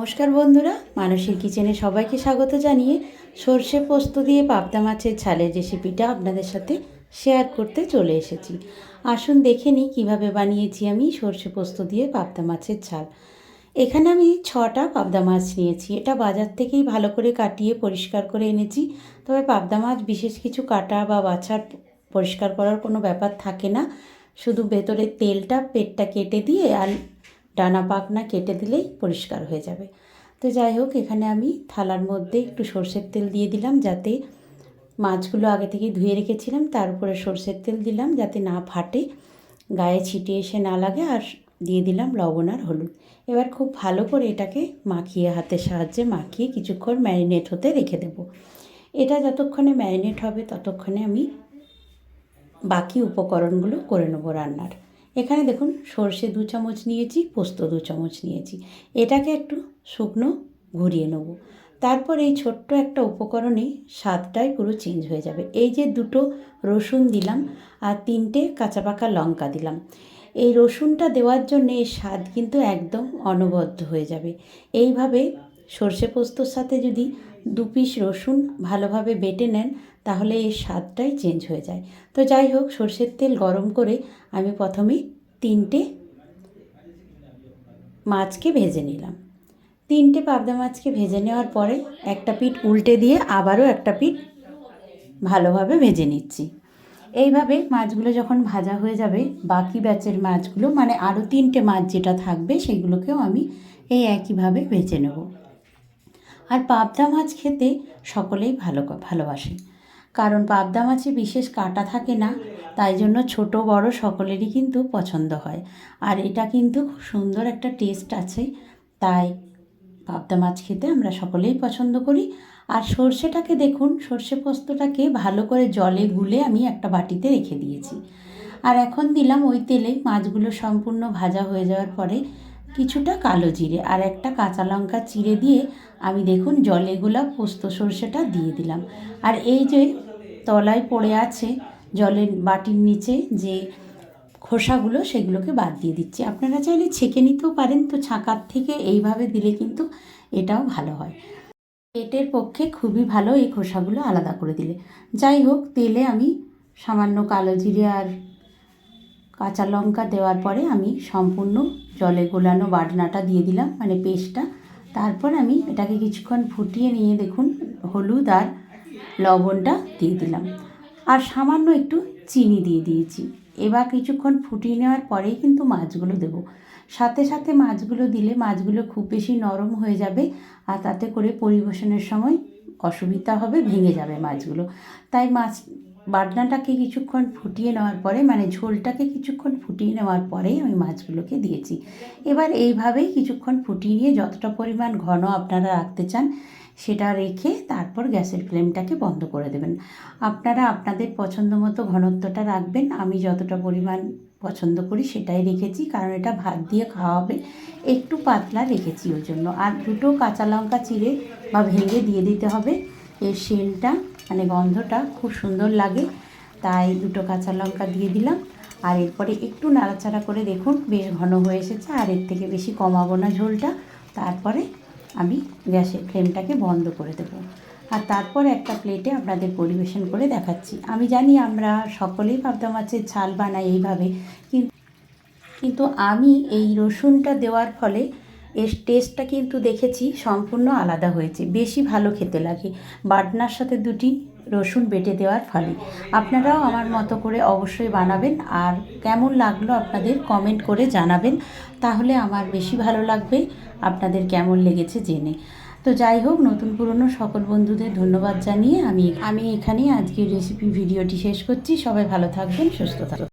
নমস্কার বন্ধুরা, মানসীর কিচেনে সবাইকে স্বাগত জানিয়ে সর্ষে পোস্ত দিয়ে পাবদা মাছের ঝালের রেসিপিটা আপনাদের সাথে শেয়ার করতে চলে এসেছি। আসুন দেখে নিই কীভাবে বানিয়েছি আমি সর্ষে পোস্ত দিয়ে পাবদা মাছের ঝাল। এখানে আমি 6টা পাবদা মাছ নিয়েছি। এটা বাজার থেকেই ভালো করে কাটিয়ে পরিষ্কার করে এনেছি। তবে পাবদা মাছ বিশেষ কিছু কাটা বা বাছার পরিষ্কার করার কোনো ব্যাপার থাকে না, শুধু ভেতরের তেলটা পেটটা কেটে দিয়ে আর ডানা পাখনা কেটে দিলেই পরিষ্কার হয়ে যাবে। তো যাই হোক, এখানে আমি থালার মধ্যে একটু সর্ষের তেল দিয়ে দিলাম, যাতে মাছগুলো আগে থেকে ধুয়ে রেখেছিলাম তার উপরে সর্ষের তেল দিলাম যাতে না ফাটে, গায়ে ছিটে এসে না লাগে। আর দিয়ে দিলাম লবণ আর হলুদ। এবার খুব ভালো করে এটাকে মাখিয়ে, হাতের সাহায্যে মাখিয়ে কিছুক্ষণ ম্যারিনেট হতে রেখে দেব। এটা যতক্ষণে ম্যারিনেট হবে ততক্ষণে আমি বাকি উপকরণগুলো করে নেবো রান্নার। এখানে দেখুন, সর্ষে 2 চামচ নিয়েছি, পোস্ত 2 চামচ নিয়েছি। এটাকে একটু শুকনো ঘুরিয়ে নেব। তারপর এই ছোট্ট একটা উপকরণে স্বাদটাই পুরো চেঞ্জ হয়ে যাবে। এই যে 2টো রসুন দিলাম আর 3টে কাঁচা পাকা লঙ্কা দিলাম। এই রসুনটা দেওয়ার জন্য এর স্বাদ কিন্তু একদম অনবদ্য হয়ে যাবে। এইভাবে সর্ষে পোস্তর সাথে যদি 2 পিস রসুন ভালোভাবে বেটে নেন তাহলে এর স্বাদটাই চেঞ্জ হয়ে যায়। তো যাই হোক, সর্ষের তেল গরম করে আমি প্রথমে 3টে মাছকে ভেজে নিলাম। 3টে পাবদা মাছকে ভেজে নেওয়ার পরে একটা পিঠ উল্টে দিয়ে আবারও একটা পিঠ ভালোভাবে ভেজে নিচ্ছি। এইভাবে মাছগুলো যখন ভাজা হয়ে যাবে, বাকি ব্যাচের মাছগুলো মানে আরও 3টে মাছ যেটা থাকবে সেগুলোকেও আমি এই একইভাবে ভেজে নেব। আর পাবদা মাছ খেতে সকলেই ভালোবাসে, কারণ পাবদা মাছে বিশেষ কাঁটা থাকে না, তাই জন্য ছোট বড় সকলেরই কিন্তু পছন্দ হয়। আর এটা কিন্তু খুব সুন্দর একটা টেস্ট আছে, তাই পাবদা মাছ খেতে আমরা সকলেই পছন্দ করি। আর সর্ষেটাকে দেখুন, সর্ষে পোস্তটাকে ভালো করে জলে গুলে আমি একটা বাটিতে রেখে দিয়েছি। আর এখন দিলাম ওই তেলে মাছগুলো সম্পূর্ণ ভাজা হয়ে যাওয়ার পরে কিছুটা কালো জিরে আর একটা কাঁচা লঙ্কা চিড়ে দিয়ে আমি দেখুন জলে গোলা পোস্ত সর্ষেটা দিয়ে দিলাম। আর এই যে তলায় পড়ে আছে জলের বাটির নিচে যে খোসাগুলো, সেগুলোকে বাদ দিয়ে দিচ্ছি। আপনারা চাইলে ছেঁকে নিতেও পারেন, তো ছাঁকার থেকে এইভাবে দিলে কিন্তু এটাও ভালো হয়। পেটের পক্ষে খুবই ভালো এই খোসাগুলো আলাদা করে দিলে। যাই হোক, তেলে আমি সামান্য কালো জিরে আর কাঁচা লঙ্কা দেওয়ার পরে আমি সম্পূর্ণ জলে গোলানো বাটনাটা দিয়ে দিলাম, মানে পেস্টটা। তারপর আমি এটাকে কিছুক্ষণ ফুটিয়ে নিয়ে দেখুন হলুদ আর লবণটা দিয়ে দিলাম আর সামান্য একটু চিনি দিয়ে দিয়েছি। এবার কিছুক্ষণ ফুটিয়ে নেওয়ার পরেই কিন্তু মাছগুলো দেবো। সাথে সাথে মাছগুলো দিলে মাছগুলো খুব বেশি নরম হয়ে যাবে আর তাতে করে পরিবেশনের সময় অসুবিধা হবে, ভেঙে যাবে মাছগুলো। তাই মাছ বাটনাটাকে কিছুক্ষণ ফুটিয়ে নেওয়ার পরে, মানে ঝোলটাকে কিছুক্ষণ ফুটিয়ে নেওয়ার পরেই আমি মাছগুলোকে দিয়েছি। এবার এইভাবেই কিছুক্ষণ ফুটিয়ে নিয়ে যতটা পরিমাণ ঘন আপনারা রাখতে চান সেটা রেখে তারপর গ্যাসের ফ্লেমটাকে বন্ধ করে দেবেন। আপনারা আপনাদের পছন্দ মতো ঘনত্বটা রাখবেন। আমি যতটা পরিমাণ পছন্দ করি সেটাই রেখেছি, কারণ এটা ভাত দিয়ে খাওয়া হবে, একটু পাতলা রেখেছি ওই জন্য। আর 2টো কাঁচা লঙ্কা চিড়ে বা ভেঙে দিয়ে দিতে হবে, এর সেন্টটা মানে গন্ধটা খুব সুন্দর লাগে, তাই 2টো কাঁচা লঙ্কা দিয়ে দিলাম। আর এরপরে একটু নাড়াচাড়া করে দেখুন বেশ ঘন হয়ে এসেছে, আর এর থেকে বেশি কমাবো না ঝোলটা। তারপরে আমি গ্যাসের ফ্লেমটাকে বন্ধ করে দেবো আর তারপর একটা প্লেটে আপনাদের পরিবেশন করে দেখাচ্ছি। আমি জানি আমরা সকলেই পাবদা মাছের ঝাল বানাই এইভাবে, কিন্তু আমি এই রসুনটা দেওয়ার ফলে এর টেস্টটা কিন্তু দেখেছি সম্পূর্ণ আলাদা হয়েছে, বেশি ভালো খেতে লাগে বাটনার সাথে 2টি রসুন বেটে দেওয়ার ফলে। আপনারাও আমার মতো করে অবশ্যই বানাবেন, আর কেমন লাগলো আপনাদের কমেন্ট করে জানাবেন, তাহলে আমার বেশি ভালো লাগবে আপনাদের কেমন লেগেছে জেনে। তো যাই হোক, নতুন পুরনো সকল বন্ধুদের ধন্যবাদ জানিয়ে আমি এখানেই আজকের রেসিপি ভিডিওটি শেষ করছি। সবাই ভালো থাকবেন, সুস্থ থাকবেন।